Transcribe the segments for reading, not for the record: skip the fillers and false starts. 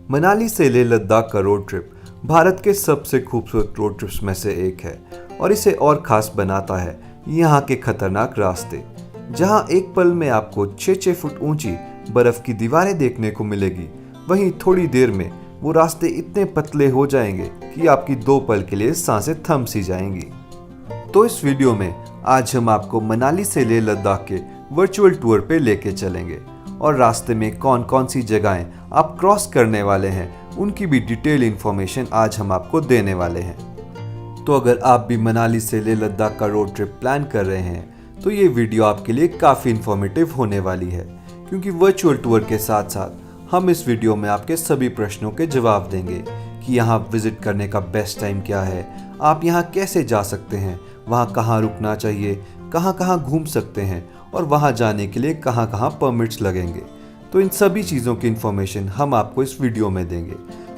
मनाली से लेह लद्दाख का road trip Bharat के सबसे खूबसूरत रोड ट्रिप्स में से एक है और इसे और खास बनाता है यहाँ के खतरनाक रास्ते, जहाँ एक पल में आपको 6-6 फुट ऊंची बर्फ की दीवारें देखने को मिलेगी। वहीं थोड़ी देर में वो रास्ते इतने पतले हो जाएंगे कि आपकी 2 पल के लिए सांसें थम सी जाएंगी। तो इस वीडियो में आज हम आपको मनाली से लेह लद्दाख के वर्चुअल टूर पे लेके चलेंगे और रास्ते में कौन कौन सी जगहें आप क्रॉस करने वाले हैं उनकी भी डिटेल इन्फॉर्मेशन आज हम आपको देने वाले हैं। तो अगर आप भी मनाली से लेह लद्दाख का रोड ट्रिप प्लान कर रहे हैं तो ये वीडियो आपके लिए काफ़ी इन्फॉर्मेटिव होने वाली है, क्योंकि वर्चुअल टूर के साथ साथ हम इस वीडियो में आपके सभी प्रश्नों के जवाब देंगे कि यहाँ विजिट करने का बेस्ट टाइम क्या है, आप यहाँ कैसे जा सकते हैं, वहाँ कहाँ रुकना चाहिए, कहाँ कहाँ घूम सकते हैं और वहाँ जाने के लिए कहाँ कहाँ परमिट्स लगेंगे। तो इन सभी चीज़ों की इन्फॉर्मेशन हम आपको इस वीडियो में देंगे।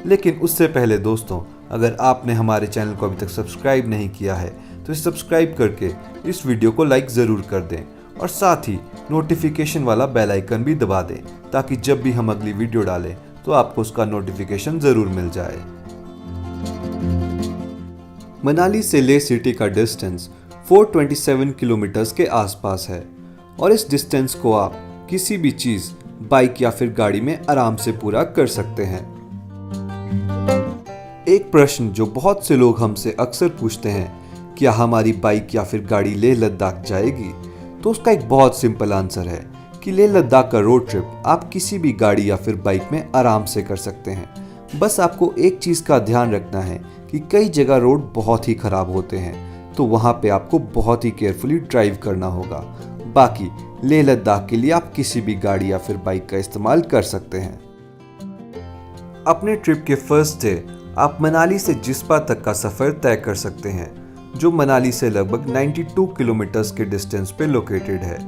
लेकिन उससे पहले दोस्तों, अगर आपने हमारे चैनल को अभी तक सब्सक्राइब नहीं किया है तो इसे सब्सक्राइब करके इस वीडियो को लाइक ज़रूर कर दें और साथ ही नोटिफिकेशन वाला बेल आइकन भी दबा दें, ताकि जब भी हम अगली वीडियो डालें तो आपको उसका नोटिफिकेशन ज़रूर मिल जाए। मनाली से लेह सिटी का डिस्टेंस 427 किलोमीटर्स के आसपास है और इस डिस्टेंस को आप किसी भी चीज़, बाइक या फिर गाड़ी में आराम से पूरा कर सकते हैं। एक प्रश्न जो बहुत से लोग हमसे अक्सर पूछते हैं, क्या हमारी बाइक या फिर गाड़ी लेह लद्दाख जाएगी? तो उसका एक बहुत सिंपल आंसर है कि लेह लद्दाख का रोड ट्रिप आप किसी भी गाड़ी या फिर बाइक में आराम से कर सकते हैं। बस आपको एक चीज़ का ध्यान रखना है कि कई जगह रोड बहुत ही ख़राब होते हैं, तो वहाँ पे आपको बहुत ही केयरफुली ड्राइव करना होगा। बाकी लेह लद्दाख के लिए आप किसी भी गाड़ी या फिर बाइक का इस्तेमाल कर सकते हैं। अपने ट्रिप के फर्स्ट डे आप मनाली से जिस्पा तक का सफ़र तय कर सकते हैं, जो मनाली से लगभग 92 किलोमीटर्स के डिस्टेंस पे लोकेटेड है।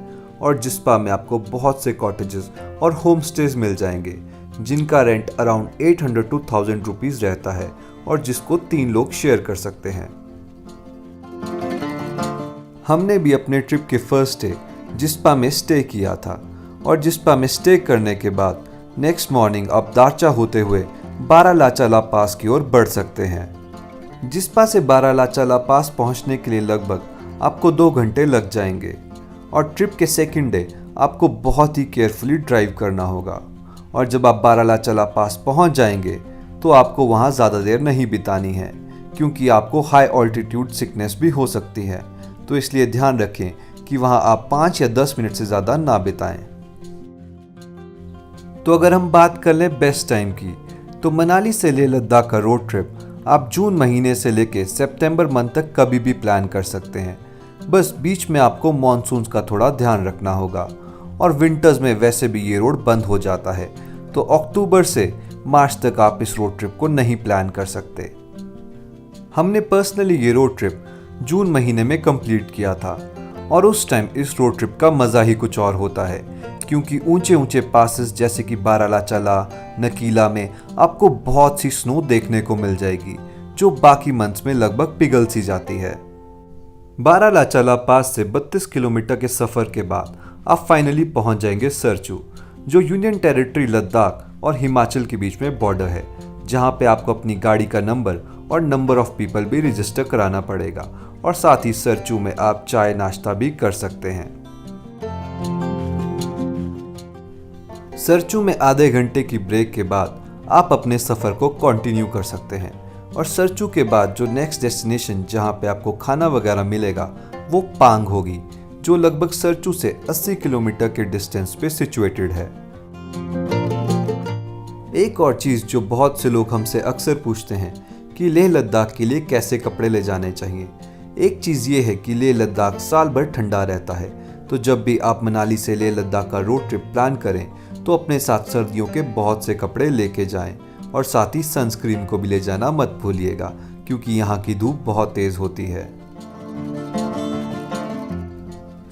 और जिस्पा में आपको बहुत से कॉटेजेस और होम स्टेज मिल जाएंगे, जिनका रेंट अराउंड 800 to 1000 रुपीज़ रहता है और जिसको 3 लोग शेयर कर सकते हैं। हमने भी अपने ट्रिप के फर्स्ट डे जिस्पा में स्टे किया था और जिस्पा में स्टे करने के बाद नेक्स्ट मॉर्निंग आप दारचा होते हुए बारालाचाला पास की ओर बढ़ सकते हैं। जिस्पा से बारालाचाला पास पहुंचने के लिए लगभग आपको 2 घंटे लग जाएंगे और ट्रिप के सेकंड डे आपको बहुत ही केयरफुली ड्राइव करना होगा। और जब आप बारालाचाला पास पहुंच जाएंगे तो आपको वहां ज़्यादा देर नहीं बितानी है, क्योंकि आपको हाई ऑल्टीट्यूड सिकनेस भी हो सकती है। तो इसलिए ध्यान रखें कि वहां आप 5 या 10 मिनट से ज़्यादा ना बिताएं। तो अगर हम बात कर लें बेस्ट टाइम की, तो मनाली से लेह लद्दाख का रोड ट्रिप आप जून महीने से लेकर सितंबर मंथ तक कभी भी प्लान कर सकते हैं। बस बीच में आपको मॉनसून का थोड़ा ध्यान रखना होगा और विंटर्स में वैसे भी ये रोड बंद हो जाता है, तो अक्टूबर से मार्च तक आप इस रोड ट्रिप को नहीं प्लान कर सकते। हमने पर्सनली ये रोड ट्रिप जून महीने में कंप्लीट किया था और उस टाइम इस रोड ट्रिप का मज़ा ही कुछ और होता है, क्योंकि ऊंचे ऊंचे पासेस जैसे कि बारालाचाला, नकीला में आपको बहुत सी स्नो देखने को मिल जाएगी, जो बाकी मंथ्स में लगभग पिघल सी जाती है। बारालाचाला पास से 32 किलोमीटर के सफ़र के बाद आप फाइनली पहुंच जाएंगे सरचू, जो यूनियन टेरिटरी लद्दाख और हिमाचल के बीच में बॉर्डर है, जहां पे आपको अपनी गाड़ी का नंबर और नंबर ऑफ पीपल भी रजिस्टर कराना पड़ेगा और साथ ही सरचू में आप चाय नाश्ता भी कर सकते हैं। सरचू में आधे घंटे की ब्रेक के बाद आप अपने सफ़र को कंटिन्यू कर सकते हैं और सरचू के बाद जो नेक्स्ट डेस्टिनेशन जहां पे आपको खाना वगैरह मिलेगा वो पांग होगी, जो लगभग सरचू से 80 किलोमीटर के डिस्टेंस पे सिचुएटेड है। एक और चीज़ जो बहुत से लोग हमसे अक्सर पूछते हैं कि लेह लद्दाख के लिए कैसे कपड़े ले जाने चाहिए। एक चीज़ ये है कि लेह लद्दाख साल भर ठंडा रहता है, तो जब भी आप मनाली से लेह लद्दाख का रोड ट्रिप प्लान करें तो अपने साथ सर्दियों के बहुत से कपड़े लेके जाएं और साथ ही सनस्क्रीन को भी ले जाना मत भूलिएगा, क्योंकि यहाँ की धूप बहुत तेज़ होती है।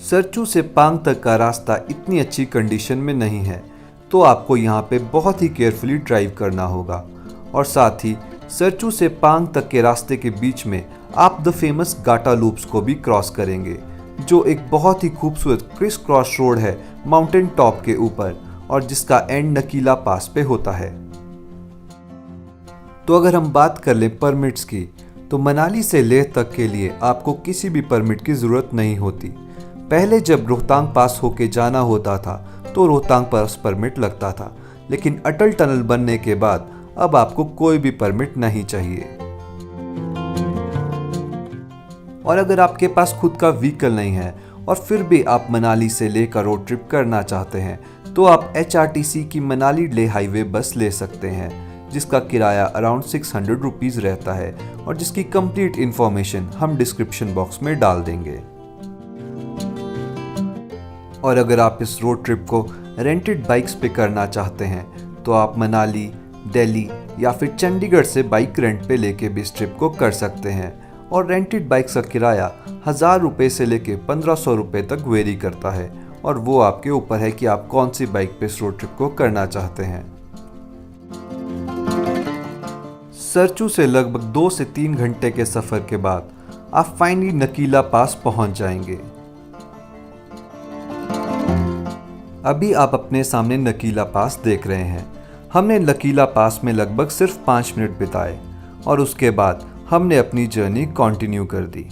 सरचू से पांग तक का रास्ता इतनी अच्छी कंडीशन में नहीं है, तो आपको यहाँ पे बहुत ही केयरफुली ड्राइव करना होगा। और साथ ही सरचू से पांग तक के रास्ते के बीच में आप द फेमस गाटा लूप्स को भी क्रॉस करेंगे, जो एक बहुत ही खूबसूरत क्रिस क्रॉस रोड है माउंटेन टॉप के ऊपर और जिसका एंड नकीला पास पे होता है। तो अगर हम बात कर लें परमिट्स की, तो मनाली से लेह तक के लिए आपको किसी भी परमिट की ज़रूरत नहीं होती। पहले जब रोहतांग पास होके जाना होता था तो रोहतांग पास परमिट लगता था, लेकिन अटल टनल बनने के बाद अब आपको कोई भी परमिट नहीं चाहिए। और अगर आपके पास खुद का व्हीकल नहीं है और फिर भी आप मनाली से लेह का रोड ट्रिप करना चाहते हैं, तो आप HRTC की मनाली लेह हाईवे बस ले सकते हैं, जिसका किराया अराउंड 600 रुपीज़ रहता है और जिसकी कंप्लीट इन्फॉर्मेशन हम डिस्क्रिप्शन बॉक्स में डाल देंगे। और अगर आप इस रोड ट्रिप को रेंटेड बाइक्स पे करना चाहते हैं, तो आप मनाली, दिल्ली या फिर चंडीगढ़ से बाइक रेंट पे लेके भी इस ट्रिप को कर सकते हैं। और रेंटेड बाइक का किराया 1000 रुपये से लेके 1500 रुपये तक वेरी करता है, और वो आपके ऊपर है कि आप कौन सी बाइक पे इस रोड ट्रिप को करना चाहते हैं। सरचू से लगभग 2 से 3 घंटे के सफ़र के बाद आप फाइनली नकीला पास पहुंच जाएंगे। अभी आप अपने सामने नकीला पास देख रहे हैं। हमने नकीला पास में लगभग सिर्फ 5 मिनट बिताए और उसके बाद हमने अपनी जर्नी कंटिन्यू कर दी।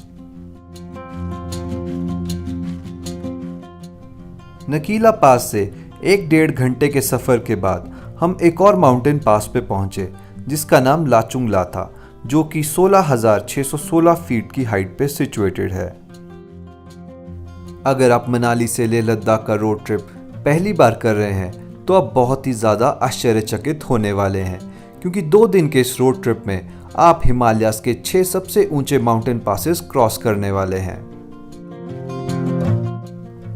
नकीला पास से 1-1.5 घंटे के सफ़र के बाद हम एक और माउंटेन पास पे पहुंचे, जिसका नाम लाचुंग ला था, जो कि 16,616 फीट की हाइट पे सिचुएटेड है। अगर आप मनाली से लेह लद्दाख का रोड ट्रिप पहली बार कर रहे हैं, तो आप बहुत ही ज़्यादा आश्चर्यचकित होने वाले हैं, क्योंकि 2 दिन के इस रोड ट्रिप में आप हिमालयाज़ के 6 सबसे ऊंचे माउंटेन पासेस क्रॉस करने वाले हैं।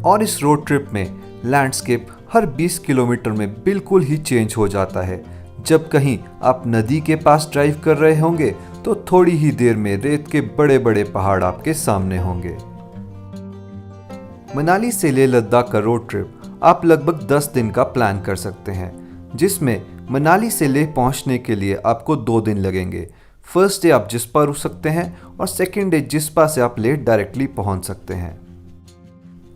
और इस रोड ट्रिप में लैंडस्केप हर 20 किलोमीटर में बिल्कुल ही चेंज हो जाता है। जब कहीं आप नदी के पास ड्राइव कर रहे होंगे, तो थोड़ी ही देर में रेत के बड़े बड़े पहाड़ आपके सामने होंगे। मनाली से लेह लद्दाख का रोड ट्रिप आप लगभग 10 दिन का प्लान कर सकते हैं, जिसमें मनाली से लेह पहुंचने के लिए आपको 2 दिन लगेंगे। फर्स्ट डे आप जिस्पा रुक सकते हैं और सेकेंड डे जिस्पा से आप लेह डायरेक्टली पहुंच सकते हैं।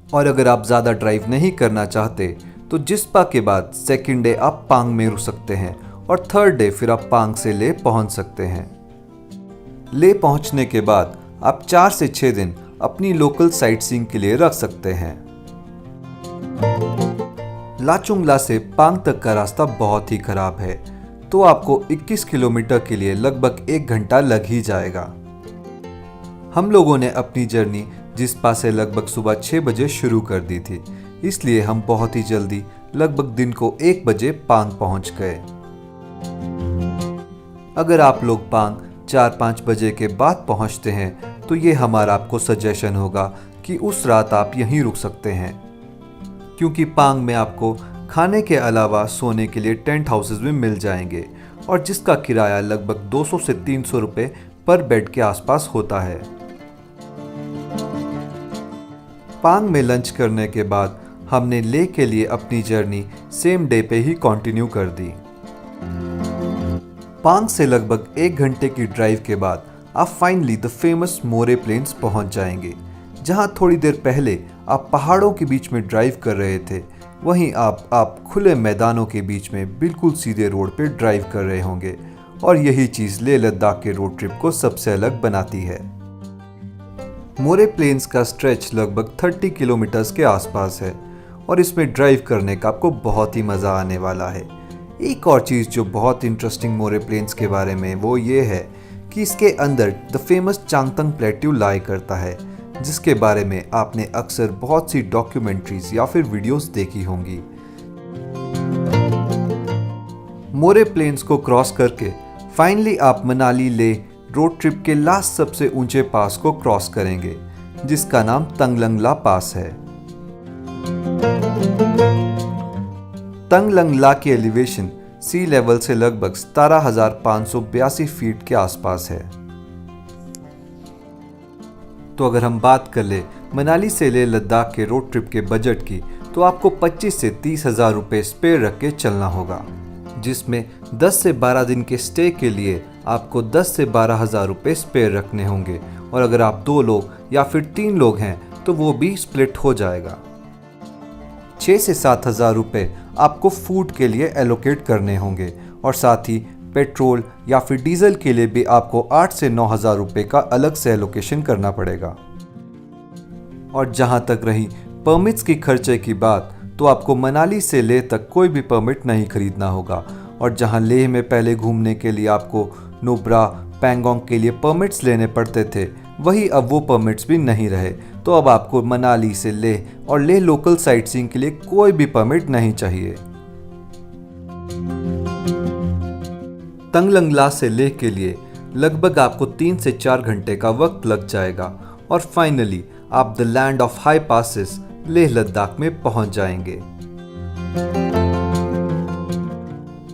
और अगर आप ज़्यादा ड्राइव नहीं करना चाहते, तो जिस्पा के बाद सेकेंड डे आप पांग में रुक सकते हैं और थर्ड डे फिर आप पांग से लेह पहुंच सकते हैं। लेह पहुंचने के बाद आप 4 से 6 दिन अपनी लोकल साइट सीइंग के लिए रख सकते हैं। लाचुंगला से पांग तक का रास्ता बहुत ही खराब है, तो आपको 21 किलोमीटर के लिए लगभग 1 घंटा लग ही जाएगा। हम लोगों ने अपनी जर्नी जिस्पा से लगभग सुबह 6 बजे शुरू कर दी थी, इसलिए हम बहुत ही जल्दी लगभग दिन को 1 बजे पांग पहुंच गए। अगर आप लोग पांग 4-5 बजे के बाद पहुंचते हैं, तो ये हमारा आपको सजेशन होगा कि उस रात आप यहीं रुक सकते हैं, क्योंकि पांग में आपको खाने के अलावा सोने के लिए टेंट हाउसेस भी मिल जाएंगे, और जिसका किराया लगभग 200 से 300 रुपये पर बेड के आसपास होता है। पांग में लंच करने के बाद हमने लेह के लिए अपनी जर्नी सेम डे पे ही कंटिन्यू कर दी। पांग से लगभग 1 घंटे की ड्राइव के बाद आप finally the famous More plains पहुंच जाएंगे, जहां थोड़ी देर पहले आप पहाड़ों के बीच में ड्राइव कर रहे थे, वहीं आप खुले मैदानों के बीच में बिल्कुल सीधे रोड पे ड्राइव कर रहे होंगे। और यही चीज़ लेह लद्दाख के रोड ट्रिप को सबसे अलग बनाती है। मोरे प्लेन्स का स्ट्रेच लगभग 30 किलोमीटर्स के आसपास है और इसमें ड्राइव करने का आपको बहुत ही मज़ा आने वाला है। एक और चीज़ जो बहुत इंटरेस्टिंग मोरे प्लेन्स के बारे में, वो ये है कि इसके अंदर द फेमस चांगथंग प्लेट्यू लाई करता है, जिसके बारे में आपने अक्सर बहुत सी डॉक्यूमेंट्रीज या फिर वीडियोस देखी होंगी। मोरे प्लेन्स को क्रॉस करके फाइनली आप मनाली लेह रोड ट्रिप के लास्ट सबसे ऊंचे पास को क्रॉस करेंगे, जिसका नाम तंगलंग ला पास है। तंगलंग ला की एलिवेशन सी लेवल से लगभग 17,582 फीट के आसपास है। तो अगर हम बात कर ले मनाली से लेह लद्दाख के रोड ट्रिप के बजट की, तो आपको 25 से 30 हज़ार रुपये स्पेयर रख के चलना होगा, जिसमें 10 से 12 दिन के स्टे के लिए आपको 10 से 12 हज़ार रुपये स्पेयर रखने होंगे। और अगर आप 2 लोग या फिर 3 लोग हैं, तो वो भी स्प्लिट हो जाएगा। 6 से 7 हज़ार रुपये आपको फूड के लिए एलोकेट करने होंगे और साथ ही पेट्रोल या फिर डीजल के लिए भी आपको 8 से 9,000 रुपये का अलग से एलोकेशन करना पड़ेगा। और जहां तक रही परमिट्स की खर्चे की बात, तो आपको मनाली से लेह तक कोई भी परमिट नहीं खरीदना होगा। और जहां लेह में पहले घूमने के लिए आपको नुब्रा पैंगोंग के लिए परमिट्स लेने पड़ते थे, वही अब वो परमिट्स भी नहीं रहे। तो अब आपको मनाली से लेह और लेह लोकल साइटसीइंग के लिए कोई भी परमिट नहीं चाहिए। तंगलंगला से लेह के लिए लगभग आपको 3 से 4 घंटे का वक्त लग जाएगा और फाइनली आप the land of high passes Leh Ladakh में पहुंच जाएंगे।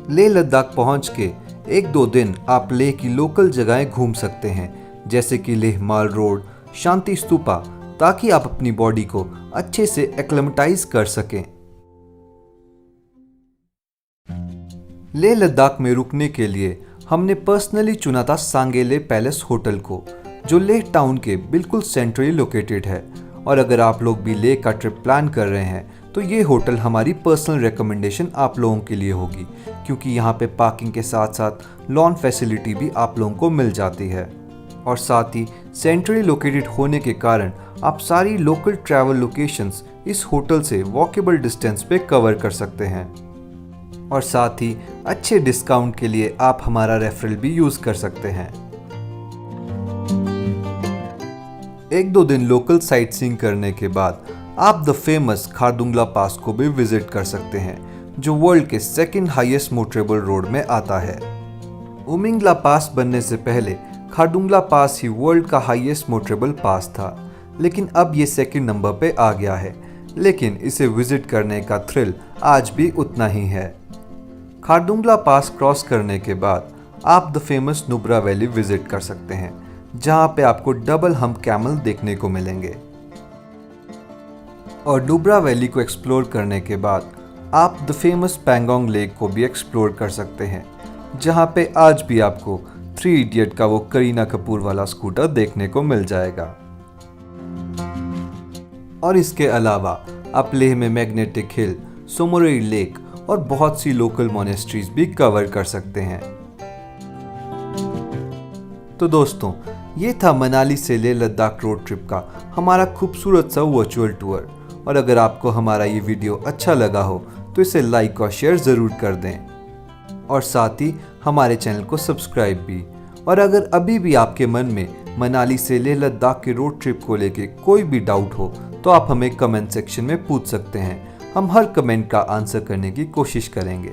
लेह लद्दाख पहुंच के 1-2 दिन आप लेह की लोकल जगहें घूम सकते हैं, जैसे कि लेह माल रोड, शांति स्तूपा, ताकि आप अपनी बॉडी को अच्छे से एक्लेमेटाइज कर सकें। लेह लद्दाख में रुकने के लिए हमने पर्सनली चुना था सांगेले पैलेस होटल को, जो लेह टाउन के बिल्कुल सेंट्रली लोकेटेड है। और अगर आप लोग भी लेह का ट्रिप प्लान कर रहे हैं तो ये होटल हमारी पर्सनल रिकमेंडेशन आप लोगों के लिए होगी, क्योंकि यहाँ पे पार्किंग के साथ साथ लॉन फैसिलिटी भी आप लोगों को मिल जाती है। और साथ ही सेंट्रली लोकेटेड होने के कारण आप सारी लोकल ट्रैवल लोकेशंस इस होटल से वॉकेबल डिस्टेंस पे कवर कर सकते हैं। और साथ ही अच्छे डिस्काउंट के लिए आप हमारा रेफरल भी यूज कर सकते हैं। 1-2 दिन लोकल साइटसीइंग करने के बाद आप द फेमस खारदुंगला पास को भी विजिट कर सकते हैं, जो वर्ल्ड के 2nd हाईएस्ट मोटरेबल रोड में आता है। उमिंगला पास बनने से पहले खारदुंगला पास ही वर्ल्ड का हाईएस्ट मोटरेबल पास था, लेकिन अब ये 2nd नंबर पे आ गया है। लेकिन इसे विजिट करने का थ्रिल आज भी उतना ही है। खारदुंगला पास क्रॉस करने के बाद आप the famous Nubra valley visit कर सकते हैं, जहां पे आपको डबल हम्प कैमल देखने को मिलेंगे। और नुब्रा वैली को एक्सप्लोर करने के बाद आप द फेमस पैंगोंग लेक को भी एक्सप्लोर कर सकते हैं, जहां पे आज भी आपको 3 इडियट का वो करीना कपूर वाला स्कूटर देखने को मिल जाएगा। और इसके अलावा आप लेह में मैग्नेटिक हिल, सोमोरेई लेक और बहुत सी लोकल मोनेस्ट्रीज भी कवर कर सकते हैं। तो दोस्तों, ये था मनाली से लेह लद्दाख रोड ट्रिप का हमारा खूबसूरत सा वर्चुअल टूर। और अगर आपको हमारा ये वीडियो अच्छा लगा हो तो इसे लाइक और शेयर ज़रूर कर दें, और साथ ही हमारे चैनल को सब्सक्राइब भी। और अगर अभी भी आपके मन में मनाली से लेह लद्दाख के रोड ट्रिप को लेके कोई भी डाउट हो तो आप हमें कमेंट सेक्शन में पूछ सकते हैं। हम हर कमेंट का आंसर करने की कोशिश करेंगे।